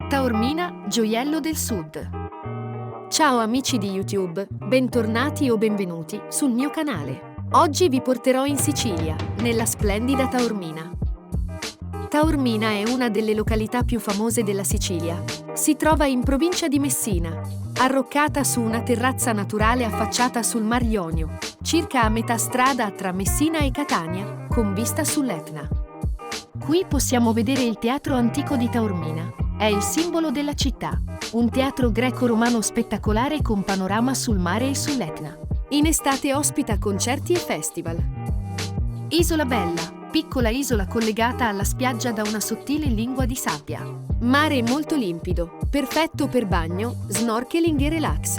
Taormina, gioiello del Sud. Ciao amici di YouTube, bentornati o benvenuti sul mio canale. Oggi vi porterò in Sicilia, nella splendida Taormina. Taormina è una delle località più famose della Sicilia. Si trova in provincia di Messina, arroccata su una terrazza naturale affacciata sul Mar Ionio, circa a metà strada tra Messina e Catania, con vista sull'Etna. Qui possiamo vedere il Teatro Antico di Taormina. È il simbolo della città, un teatro greco-romano spettacolare con panorama sul mare e sull'Etna. In estate ospita concerti e festival. Isola Bella, piccola isola collegata alla spiaggia da una sottile lingua di sabbia. Mare molto limpido, perfetto per bagno, snorkeling e relax.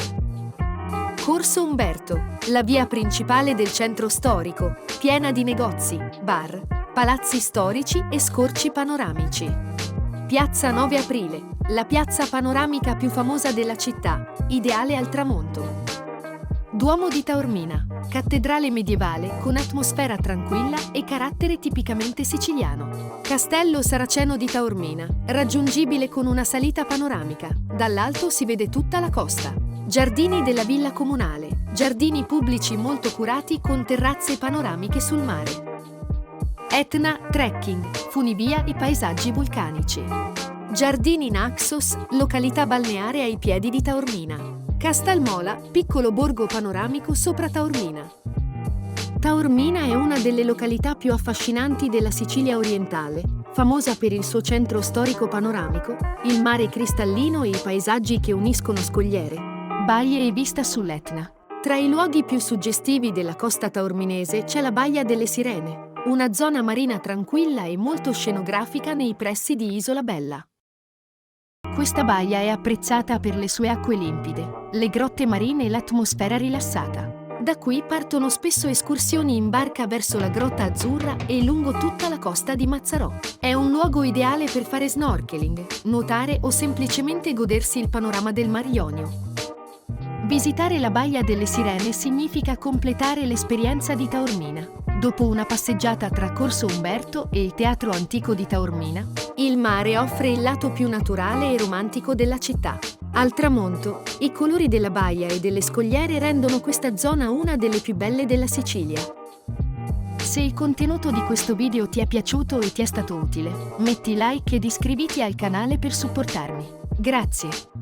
Corso Umberto, la via principale del centro storico, piena di negozi, bar, palazzi storici e scorci panoramici. Piazza 9 Aprile, la piazza panoramica più famosa della città, ideale al tramonto. Duomo di Taormina, cattedrale medievale con atmosfera tranquilla e carattere tipicamente siciliano. Castello Saraceno di Taormina, raggiungibile con una salita panoramica. Dall'alto si vede tutta la costa. Giardini della Villa Comunale, giardini pubblici molto curati con terrazze panoramiche sul mare. Etna, trekking, funivia e paesaggi vulcanici. Giardini Naxos, località balneare ai piedi di Taormina. Castelmola, piccolo borgo panoramico sopra Taormina. Taormina è una delle località più affascinanti della Sicilia orientale, famosa per il suo centro storico panoramico, il mare cristallino e i paesaggi che uniscono scogliere, baie e vista sull'Etna. Tra i luoghi più suggestivi della costa taorminese c'è la Baia delle Sirene, una zona marina tranquilla e molto scenografica nei pressi di Isola Bella. Questa baia è apprezzata per le sue acque limpide, le grotte marine e l'atmosfera rilassata. Da qui partono spesso escursioni in barca verso la Grotta Azzurra e lungo tutta la costa di Mazzarò. È un luogo ideale per fare snorkeling, nuotare o semplicemente godersi il panorama del Mar Ionio. Visitare la Baia delle Sirene significa completare l'esperienza di Taormina. Dopo una passeggiata tra Corso Umberto e il Teatro Antico di Taormina, il mare offre il lato più naturale e romantico della città. Al tramonto, i colori della baia e delle scogliere rendono questa zona una delle più belle della Sicilia. Se il contenuto di questo video ti è piaciuto e ti è stato utile, metti like ed iscriviti al canale per supportarmi. Grazie!